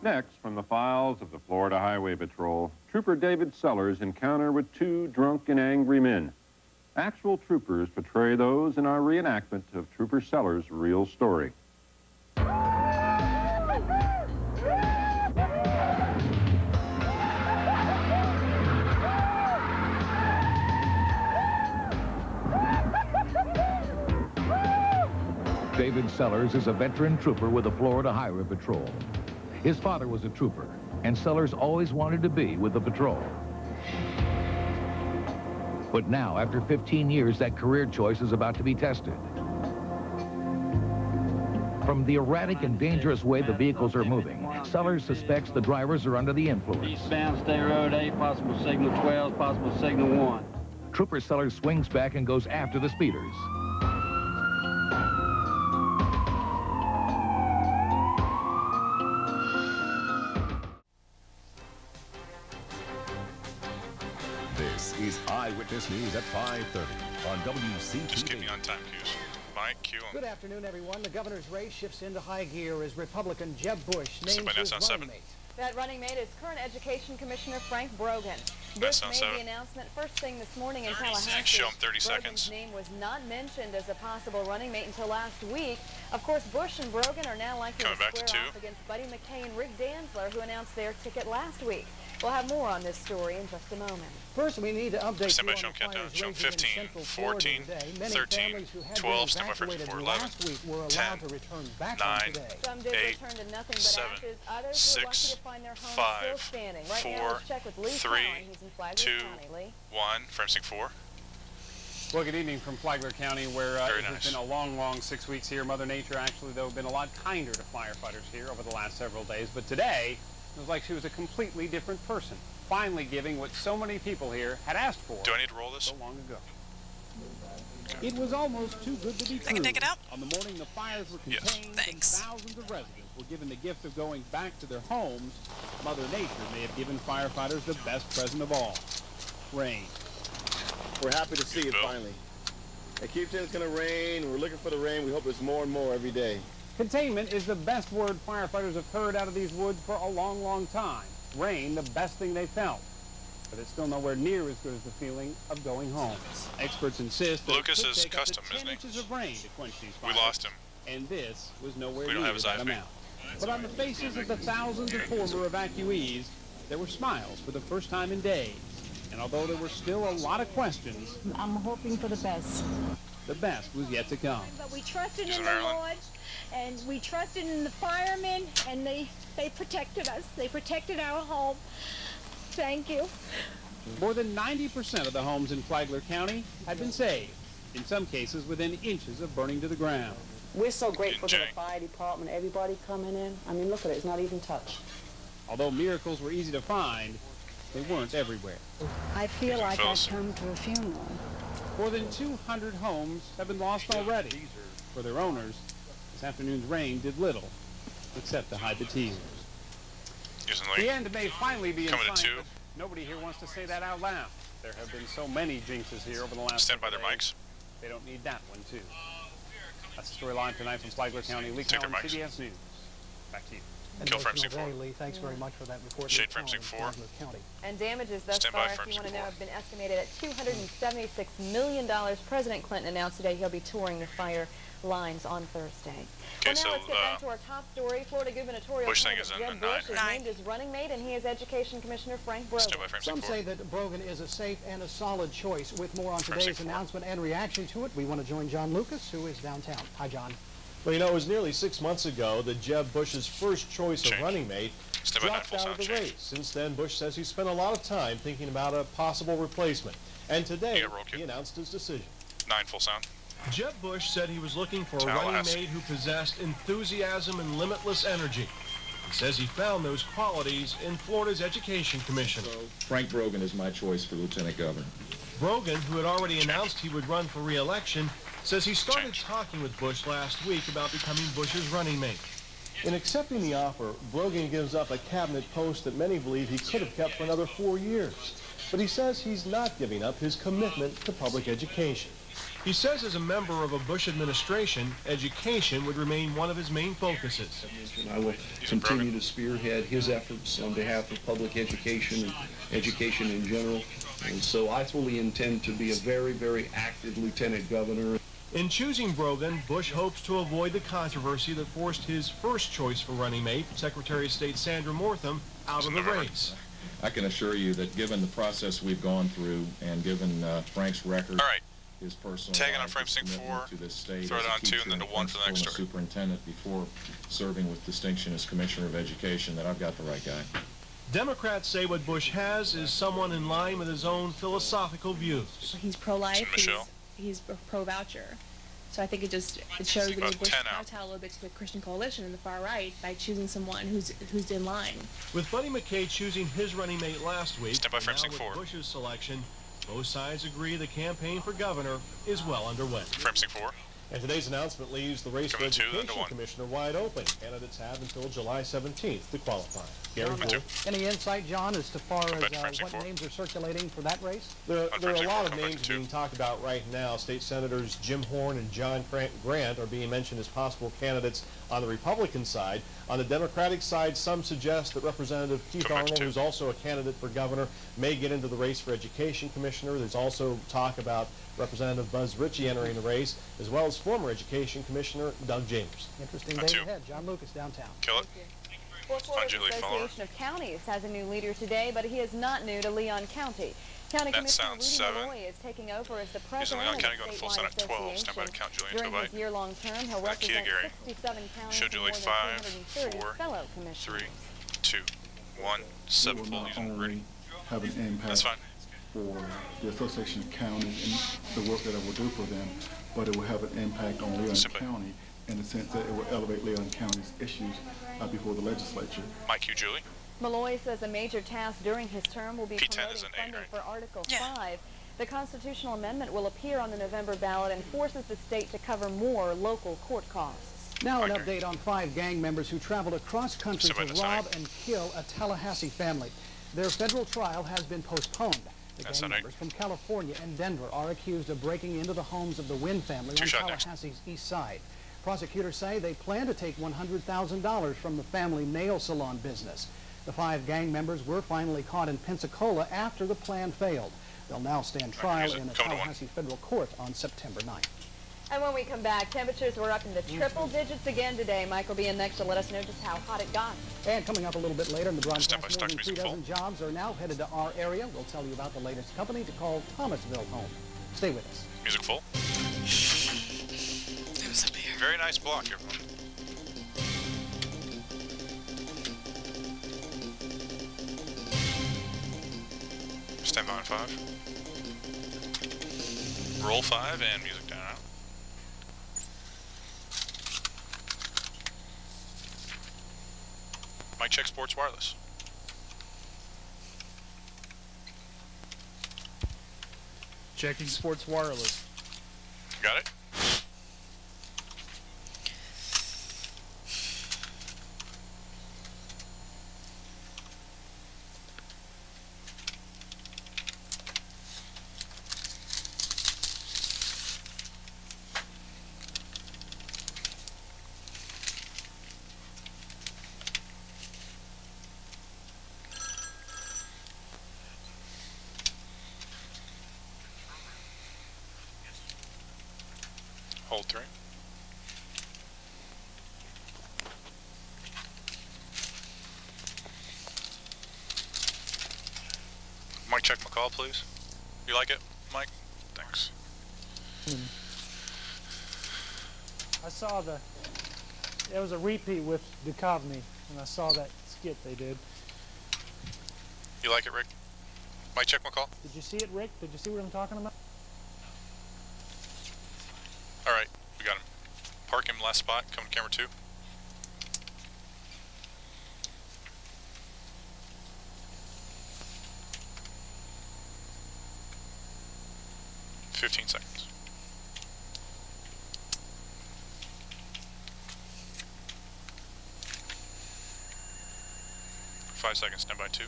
Next, from the files of the Florida Highway Patrol, Trooper David Sellers' encounter with two drunk and angry men. Actual troopers portray those in our reenactment of Trooper Sellers' real story. David Sellers is a veteran trooper with the Florida Highway Patrol. His father was a trooper, and Sellers always wanted to be with the patrol. But now, after 15 years, that career choice is about to be tested. From the erratic and dangerous way the vehicles are moving, Sellers suspects the drivers are under the influence. Eastbound State Road 8, possible signal 12, possible signal 1. Trooper Sellers swings back and goes after the speeders. This is Eyewitness News at 5:30 on WCTV. Just keep me on time, Hughes. Mike, Q. Good afternoon, everyone. The governor's race shifts into high gear as Republican Jeb Bush names his running mate. That running mate is current Education Commissioner Frank Brogan. Bush made the announcement first thing this morning in Tallahassee. Show him 30 seconds. Brogan's name was not mentioned as a possible running mate until last week. Of course, Bush and Brogan are now likely to square off against Buddy McKay and Rick Danzler, who announced their ticket last week. We'll have more on this story in just a moment. First, we need to update Stand by, show him countdown. Show him 15, 14, 13, 12, stand by for 11, 10, 9, 8, 7, 6, 5, 4, 3, 2, 1. Frame sync 4. Well, good evening from Flagler County, where it's been a long 6 weeks here. Mother Nature, actually, though, been a lot kinder to firefighters here over the last several days. But today, it was like she was a completely different person, finally giving what so many people here had asked for. Do I need to roll this? So long ago. Okay. It was almost too good to be true. I can take it out. On the morning the fires were contained, and thousands of residents were given the gift of going back to their homes, Mother Nature may have given firefighters the best present of all: rain. We're happy to see it finally. They keep saying it's going to rain. We're looking for the rain. We hope it's more and more every day. Containment is the best word firefighters have heard out of these woods for a long time. Rain, the best thing they felt. But it's still nowhere near as good as the feeling of going home. Experts insist that Lucas it could is take custom, up to 10 isn't he? inches of rain to quench these fires. We lost him. And this was nowhere We don't near have his that IFB. amount. But on the faces of the thousands of former evacuees, there were smiles for the first time in days. And although there were still a lot of questions, I'm hoping for the best. The best was yet to come. But we trusted in the Lord, and we trusted in the firemen, and they protected us. They protected our home. Thank you. More than 90% of the homes in Flagler County had been saved, in some cases within inches of burning to the ground. We're so grateful to the fire department, everybody coming in. I mean, look at it, it's not even touched. Although miracles were easy to find, they weren't everywhere. I feel like I've come to a funeral. More than 200 homes have been lost already. For their owners, this afternoon's rain did little, except to hide the tears. The end may finally be in sight. Nobody here wants to say that out loud. There have been so many jinxes here over the last Stand by their mics. They don't need that one, too. That's the storyline tonight from Flagler County. Lee Cowan, CBS News. Back to you. Kill frame sync 4. Lee, thanks very much for that report. Shade frame sync 4. And damages thus far, if you want to know, have been estimated at $276 million. President Clinton announced today he'll be touring the fire lines on Thursday. Okay, well, now let's get back to our top story. Florida gubernatorial Bush thing candidate is Jeb Bush is named his running mate, and he is Education Commissioner Frank Brogan. Some say that Brogan is a safe and a solid choice. With more on today's announcement and reaction to it, we want to join John Lucas, who is downtown. Hi, John. Well, you know, it was nearly 6 months ago that Jeb Bush's first choice of running mate dropped out of the race. Since then, Bush says he spent a lot of time thinking about a possible replacement. And today, he announced his decision. 9 full sound. Jeb Bush said he was looking for a running mate who possessed enthusiasm and limitless energy. He says he found those qualities in Florida's Education Commission. Frank Brogan is my choice for Lieutenant Governor. Brogan, who had already announced he would run for re-election, says he started talking with Bush last week about becoming Bush's running mate. In accepting the offer, Brogan gives up a cabinet post that many believe he could have kept for another 4 years. But he says he's not giving up his commitment to public education. He says as a member of a Bush administration, education would remain one of his main focuses. And I will continue to spearhead his efforts on behalf of public education and education in general. And so I fully intend to be a very, very active lieutenant governor. In choosing Brogan, Bush hopes to avoid the controversy that forced his first choice for running mate, Secretary of State Sandra Mortham, out of the race. I can assure you that given the process we've gone through and given Frank's record, his personal tagging on frame sync 4, to this state throw it on 2, and then to 1 for the next story. Superintendent before serving with distinction as Commissioner of Education, that I've got the right guy. Democrats say what Bush has is someone in line with his own philosophical views. He's pro-life, he's pro-voucher. So I think it shows that Bush kowtow a little bit to the Christian coalition and the far right by choosing someone who's in line. With Buddy McKay choosing his running mate last week, Step by frame now sync with 4. Bush's selection, both sides agree the campaign for governor is well underway. Frame sync 4. And today's announcement leaves the race for Education Commissioner wide open. Candidates have until July 17th to qualify. Gary Bull. Any insight, John, as far as what names are circulating for that race? There are a lot of names being talked about right now. State Senators Jim Horn and John Grant are being mentioned as possible candidates on the Republican side. On the Democratic side, some suggest that Representative Keith Arnold, who's also a candidate for governor, may get into the race for Education Commissioner. There's also talk about Representative Buzz Ritchie entering the race, as well as former Education Commissioner Doug James. Interesting day ahead. John Lucas, downtown. Kill it. Well, Florida's Association of Counties has a new leader today, but he is not new to Leon County. County Commissioner Rudy Malloy is taking over as the president of the statewide association. During his year-long term, he'll represent 67 counties and more than 230 fellow commissioners. 3, 2, 1, 7 full. It will not only have an impact for the Association of Counties and the work that it will do for them, but it will have an impact on Leon County in the sense that it will elevate Leon County's issues before the legislature. Mike Hugh, Julie. Malloy says a major task during his term will be promoting funding for Article 5. The constitutional amendment will appear on the November ballot and forces the state to cover more local court costs. Now an update on 5 gang members who traveled across country to rob and kill a Tallahassee family. Their federal trial has been postponed. The gang members from California and Denver are accused of breaking into the homes of the Wynn family on Tallahassee's east side. Prosecutors say they plan to take $100,000 from the family nail salon business. The 5 gang members were finally caught in Pensacola after the plan failed. They'll now stand trial in a Tallahassee federal court on September 9th. And when we come back, temperatures were up in the triple digits again today. Mike will be in next to let us know just how hot it got. And coming up a little bit later in the broadcast, more than 3 dozen jobs are now headed to our area. We'll tell you about the latest company to call Thomasville home. Stay with us. Music full. Very nice block, everyone. Stand by on 5. Roll 5 and music down out. Mic check Sports Wireless. Checking Sports Wireless. Got it? Hold 3. Mike check McCall, please. You like it, Mike? Thanks. I saw it was a repeat with Duchovny, and I saw that skit they did. You like it, Rick? Mike check McCall? Did you see it, Rick? Did you see what I'm talking about? All right, we got him. Park him last spot, come to camera 2. $15 seconds. 5 seconds, stand by 2.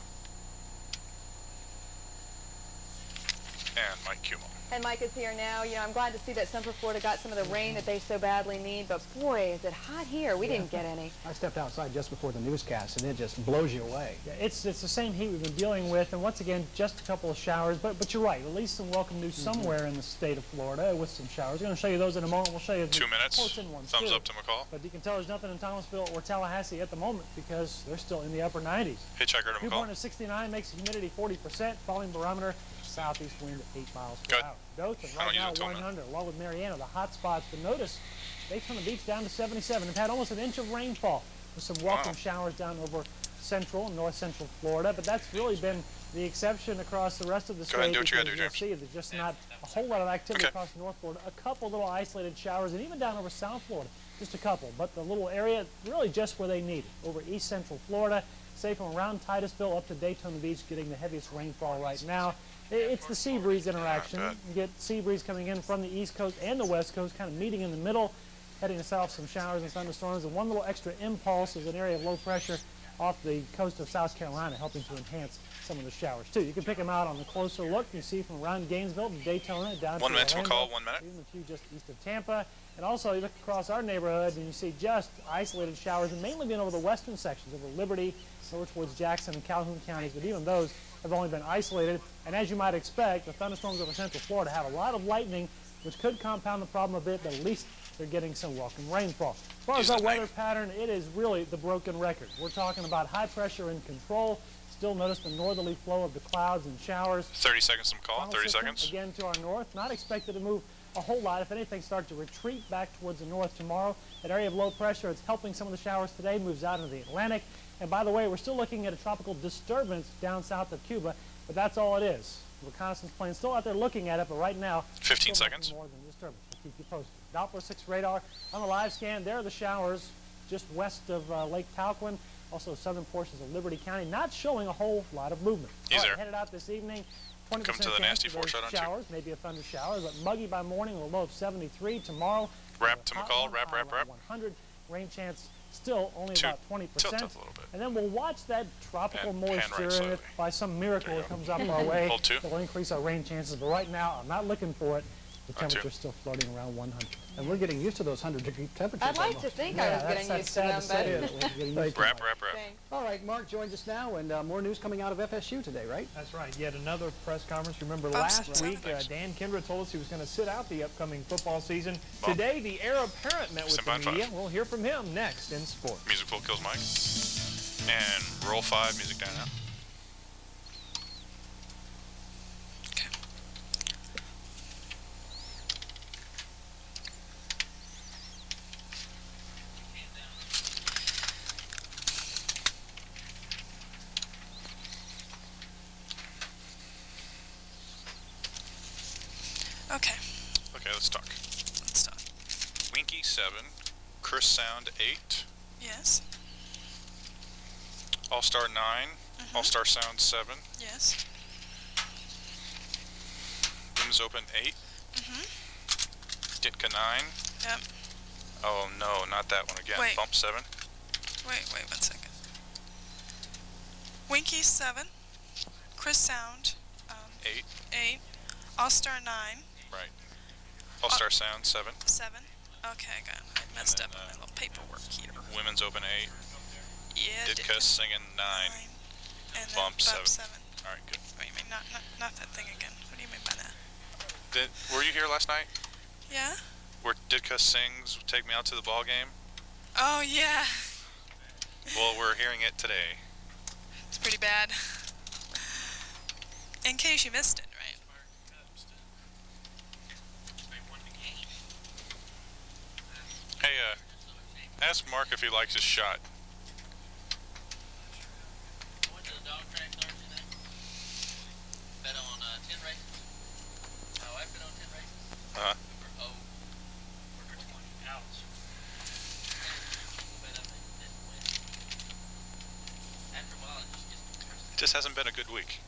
And Mike Kumel. And Mike is here now. You know, I'm glad to see that Central Florida got some of the rain that they so badly need, but boy, is it hot here. We didn't get any. I stepped outside just before the newscast, and it just blows you away. Yeah, it's the same heat we've been dealing with, and once again, just a couple of showers, but you're right, at least some welcome news somewhere in the state of Florida with some showers. We're going to show you those in a moment. We'll show you 2 minutes. Thumbs up to McCall. But you can tell there's nothing in Thomasville or Tallahassee at the moment because they're still in the upper 90s. Hitchhiker to McCall. Dew point of 69 makes humidity 40%, falling barometer southeast wind at 8 miles per hour. Dothan right now 100, along with Mariana, the hot spots. But notice Daytona Beach down to 77. They've had almost an inch of rainfall with some welcome showers down over central and north central Florida. But that's really been the exception across the rest of the state. Go ahead and do what you got to do, James. See, there's just not a whole lot of activity across North Florida. A couple little isolated showers, and even down over South Florida, just a couple. But the little area, really just where they need it. Over east central Florida, say from around Titusville up to Daytona Beach, getting the heaviest rainfall right now. It's the sea breeze interaction. You get sea breeze coming in from the east coast and the west coast, kind of meeting in the middle, heading south some showers and thunderstorms. And one little extra impulse is an area of low pressure off the coast of South Carolina, helping to enhance some of the showers too. You can pick them out on the closer look. You see from around Gainesville to Daytona down to 1 minute, Orlando, McCall, 1 minute. even a few just east of Tampa. And also, you look across our neighborhood and you see just isolated showers, and mainly being over the western sections, over Liberty, over towards Jackson and Calhoun counties. But even those have only been isolated. And as you might expect, the thunderstorms over central Florida have a lot of lightning, which could compound the problem a bit, but at least they're getting some welcome rainfall. As far as our weather pattern, it is really the broken record. We're talking about high pressure in control. Still notice the northerly flow of the clouds and showers. 30 seconds to McCall, 30 seconds. Again to our north, not expected to move a whole lot. If anything, start to retreat back towards the north tomorrow. That area of low pressure, it's helping some of the showers today, moves out into the Atlantic. And by the way, we're still looking at a tropical disturbance down south of Cuba, but that's all it is. Reconnaissance planes still out there looking at it, but right now, 15 seconds. More than disturbance. We'll keep you posted. Doppler 6 radar on the live scan. There are the showers just west of Lake Talquin, also southern portions of Liberty County, not showing a whole lot of movement. He's there. Headed out this evening. 20% Come to the nasty foreshot on showers, maybe a thunder shower, but muggy by morning with a low of 73. Tomorrow, wrap to McCall, wrap. 100. Rain chance still only about 20%. Tilt up a little bit. And then we'll watch that tropical moisture, right and if by some miracle it comes up our way, Hold 2. it will increase our rain chances. But right now, I'm not looking for it. The temperature's still floating around 100. And we're getting used to those 100-degree temperatures. I'd like to think I was getting used to them, but... Wrap. All right, Mark joins us now, and more news coming out of FSU today, right? That's right. Yet another press conference. Remember last week, Dan Kendra told us he was going to sit out the upcoming football season. Today, the heir apparent met with the media. We'll hear from him next in sports. Music full kills Mike. And roll 5, music down now. Okay, let's talk. Winky 7, Chris Sound 8. Yes. All-Star 9, All-Star Sound 7. Yes. Women's Open 8. Ditka 9. Yep. Oh no, not that one again. Wait. Bump 7. Wait 1 second. Winky 7, Chris Sound 8, All-Star 9. Right. All-Star Sound 7. 7. Okay, I got it. I messed up on my little paperwork here. Women's Open 8. Yeah. Ditka singing 9. And then Bump 7. All right, good. What do you mean? Not that thing again. What do you mean by that? Were you here last night? Yeah. Where Ditka sings "Take Me Out to the Ball Game"? Oh yeah. Well, we're hearing it today. It's pretty bad. In case you missed it, right? Hey, ask Mark if he likes his shot. Bet on 10 races. My wife bet on 10 races. Uh-huh. For 20. Ouch. But I think didn't win. After a while, it just gets depressing. Just hasn't been a good week.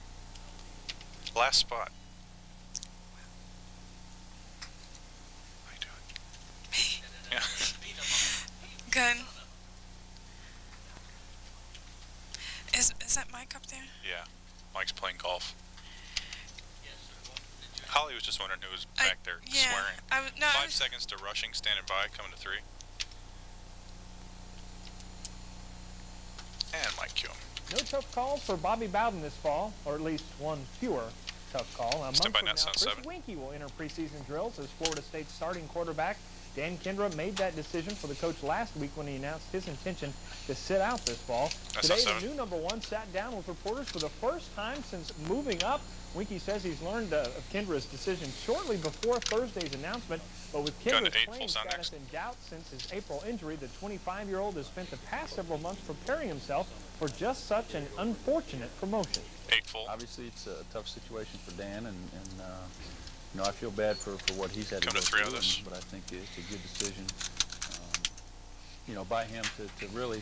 Last spot. How you doing? Me? Yeah. Good. Is that Mike up there? Yeah. Mike's playing golf. Holly was just wondering who was back there swearing. 5 seconds to rushing, standing by, coming to 3. And Mike Q. No tough calls for Bobby Bowden this fall, or at least one fewer tough call. A month from now, Chris Winkie will enter preseason drills as Florida State's starting quarterback. Dan Kendra made that decision for the coach last week when he announced his intention to sit out this fall. Today, the new #1 sat down with reporters for the first time since moving up. Winkie says he's learned of Kendra's decision shortly before Thursday's announcement, but with Kendra's playing status in doubt since his April injury, the 25-year-old has spent the past several months preparing himself for just such an unfortunate promotion. 8 full. Obviously, it's a tough situation for Dan, and you know, I feel bad for what he's had to go through, but I think it's a good decision, you know, by him to really,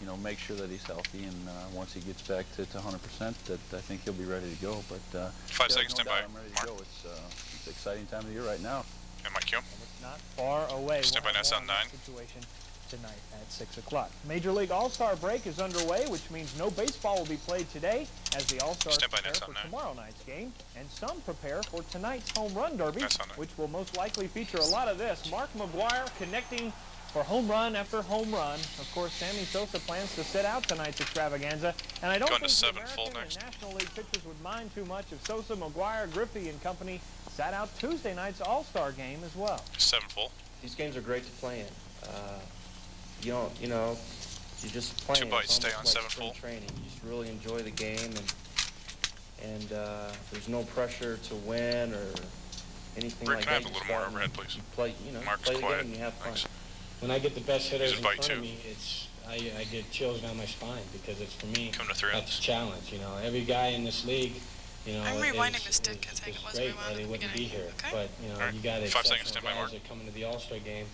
you know, make sure that he's healthy, and once he gets back to 100%, that I think he'll be ready to go. But 5 seconds, stand by. I'm ready to go. It's an exciting time of the year right now. And Mike Q. And it's not far away. Stand by, that's on 9. Situation tonight at 6 o'clock. Major League All-Star break is underway, which means no baseball will be played today as the All-Stars prepare for tomorrow night's game, and some prepare for tonight's home run derby, which will most likely feature a lot of this. Mark McGwire connecting for home run after home run. Of course, Sammy Sosa plans to sit out tonight's extravaganza, and I don't think the American and National League pitchers would mind too much if Sosa, McGwire, Griffey, and company sat out Tuesday night's All-Star game as well. 7 full. These games are great to play in. You know, you just play. 2 bites, stay on 7 full. Training. You just really enjoy the game, and there's no pressure to win or anything Rick, like can I that. have a little more overhead, please? You play, you know, Mark's play the quiet. game and you have fun. Thanks. When I get the best hitters in front too. of me, I get chills down my spine because it's, for me, Come to 3 that's a challenge. You know, every guy in this league, you know, I'm rewinding the stick because I wasn't great rewound or they at the wouldn't be beginning. here. Okay. But you know, Right. you got 5 seconds, exceptional stand by, guys Mark. that come into the All-Star game,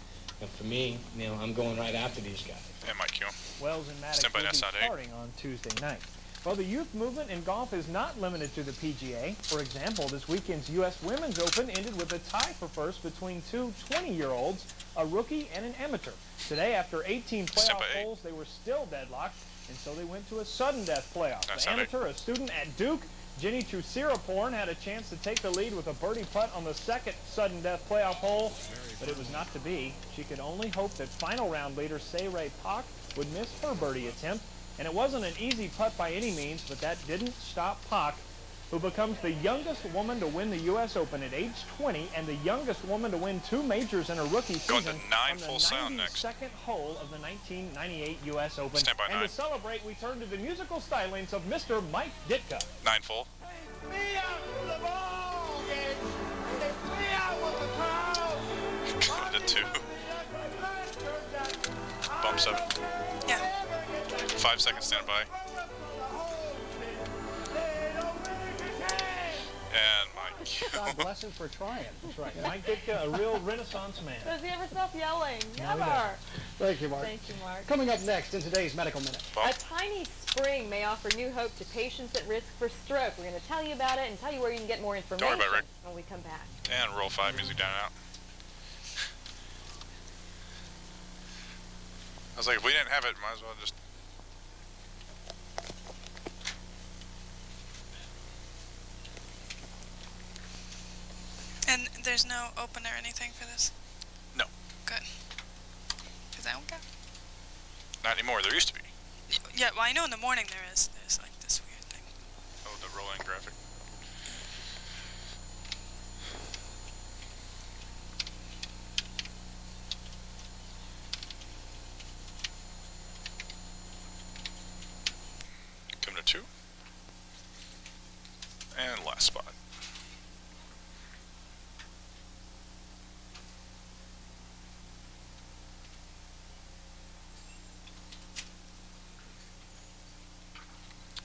and for me, you know, I'm going right after these guys. And Mike Q. Wells and Maddox will be starting on Tuesday night. Well, the youth movement in golf is not limited to the PGA. For example, this weekend's U.S. Women's Open ended with a tie for first between two 20-year-olds, a rookie and an amateur. Today, after 18 playoff holes, they were still deadlocked, and so they went to a sudden death playoff. The amateur, a student at Duke, Jenny Chusiraporn, had a chance to take the lead with a birdie putt on the second sudden death playoff hole, but it was not to be. She could only hope that final round leader Say-Ray Pak would miss her birdie attempt. And it wasn't an easy putt by any means, but that didn't stop Pak, who becomes the youngest woman to win the U.S. Open at age 20 and the youngest woman to win 2 majors in a rookie season on the 92nd hole of the 1998 U.S. Open. Stand by 9. And to celebrate, we turn to the musical stylings of Mr. Mike Ditka. 9 full. Coming to 2. Bump 7. Yeah. 5 seconds, stand by. And Mike. God bless him for trying. That's right. Mike Ditka, a real Renaissance man. Does he ever stop yelling? No, he Never. doesn't. Thank you, Mark. Thank you, Mark. Coming up next in today's Medical Minute. A tiny spring may offer new hope to patients at risk for stroke. We're going to tell you about it and tell you where you can get more information Don't worry about it, Rick. when we come back. And roll 5, music down and out. I was like, if we didn't have it, might as well just... And there's no open or anything for this? No. Good. Because I don't care. Not anymore. There used to be. Yeah, well, I know in the morning there is. There's like this weird thing. Oh, the rolling graphic. Come to 2. And last spot.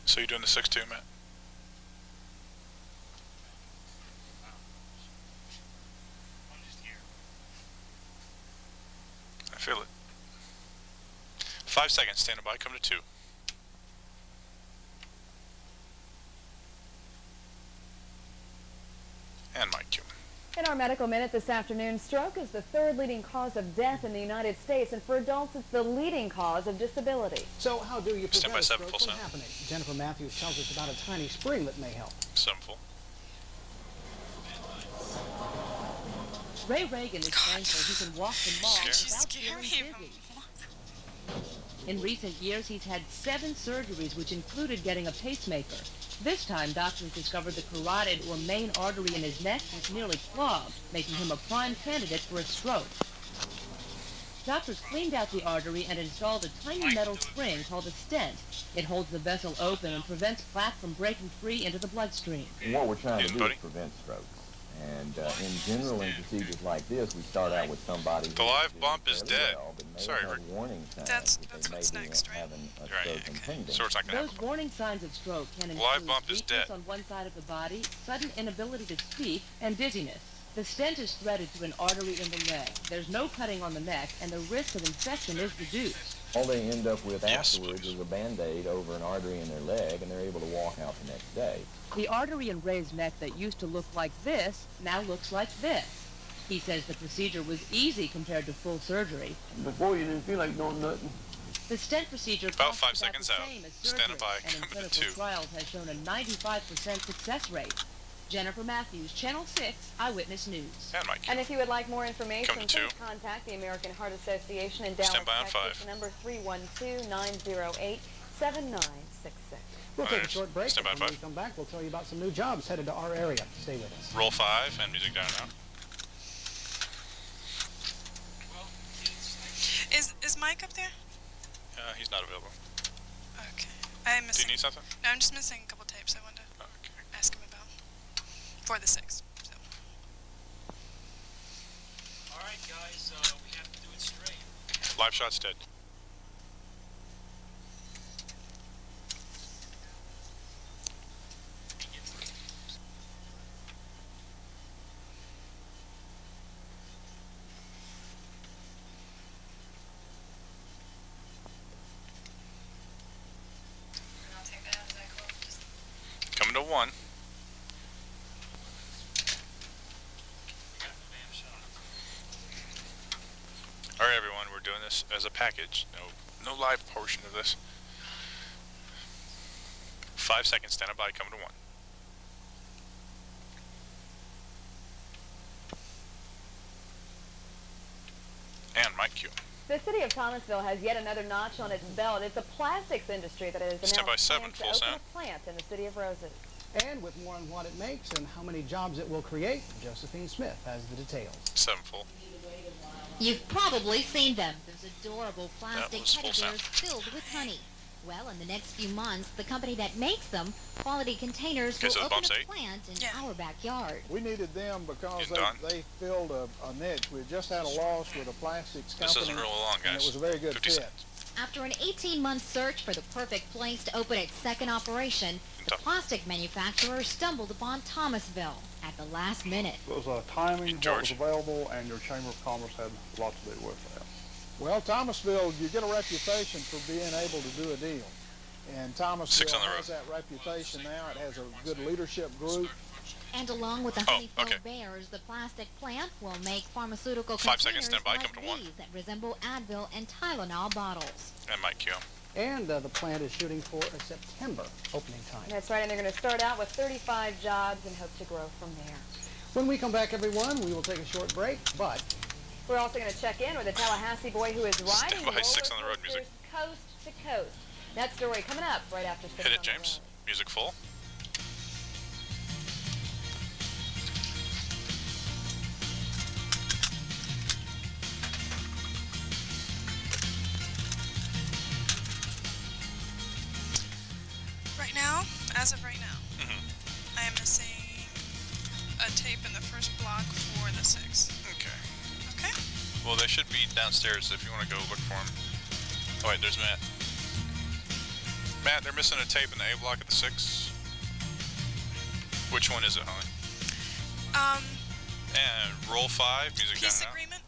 So you're doing the 6-2, Matt? I feel it. 5 seconds, standing by, come to 2. And Mike Q. In our medical minute this afternoon, stroke is the 3rd leading cause of death in the United States, and for adults, it's the leading cause of disability. So how do you prevent a stroke full from sound. happening? Jennifer Matthews tells us about a tiny spring that may help. 7 full. Ray Reagan is thankful he can walk the mall without feeling dizzy. In recent years, he's had 7 surgeries, which included getting a pacemaker. This time, doctors discovered the carotid or main artery in his neck was nearly clogged, making him a prime candidate for a stroke. Doctors cleaned out the artery and installed a tiny metal spring called a stent. It holds the vessel open and prevents plaque from breaking free into the bloodstream. What we're trying to do is prevent strokes. And in general, in procedures like this, we start out with somebody the live bump is dead. Sorry, Rick. Warning signs that's what's next, right? So it's not going to Those warning signs of stroke can include live bump is weakness dead. on one side of the body, sudden inability to speak, and dizziness. The stent is threaded to an artery in the leg. There's no cutting on the neck, and the risk of infection is reduced. All they end up with afterwards is a Band-Aid over an artery in their leg, and they're able to walk out the next day. The artery in Ray's neck that used to look like this now looks like this. He says the procedure was easy compared to full surgery. Before you didn't feel like doing nothing. The stent procedure about costs 5 seconds the out. same as surgery, Stand by. and in clinical trials has shown a 95% success rate. Jennifer Matthews, Channel 6, Eyewitness News. And if you would like more information, please contact the American Heart Association in Dallas, Texas, number 312-908-7966. We'll take a short break. When we come back, we'll tell you about some new jobs headed to our area. Stay with us. Roll 5 and music down now. Is Mike up there? He's not available. Okay. I'm missing. Do you need something? No, I'm just missing a couple tapes I wanted to ask him about for the 6. So. All right, guys, we have to do it straight. Live shot's dead. Coming to 1. All right, everyone, we're doing this as a package. No live portion of this. 5 seconds, stand by, coming to 1. And Mike Q. The city of Thomasville has yet another notch on its belt. It's a plastics industry that has announced plans to open a plant in the city of Roses. And with more on what it makes and how many jobs it will create, Josephine Smith has the details. 7 full. You've probably seen them. Those adorable plastic teddy bears filled with honey. Well, in the next few months, the company that makes them, Quality Containers, will open a plant in our backyard. We needed them because they filled a niche. We just had a loss with a plastics company. This isn't real long, guys. And it was a very good fit. After an 18-month search for the perfect place to open its second operation, the plastic manufacturer stumbled upon Thomasville at the last minute. It was timing, what was available, and your Chamber of Commerce had a lot to do with that. Well, Thomasville, you get a reputation for being able to do a deal. And Thomasville has that reputation now. It has a good leadership group. And along with the honey-filled bears, the plastic plant will make pharmaceutical containers like these that resemble Advil and Tylenol bottles. And Mike Q. And the plant is shooting for a September opening time. That's right, and they're going to start out with 35 jobs and hope to grow from there. When we come back, everyone, we will take a short break, but we're also going to check in with a Tallahassee boy who is riding roller coasters on the road music. coast to coast. That story coming up right after 6 Hit it, James. Music full. Right now, as of right now, I am missing a tape in the first block for the 6. Okay. Okay. Well, they should be downstairs if you want to go look for them. Oh, wait, there's Matt. Matt, they're missing a tape in the A block of the 6. Which one is it, honey? And roll 5, music Peace down agreement?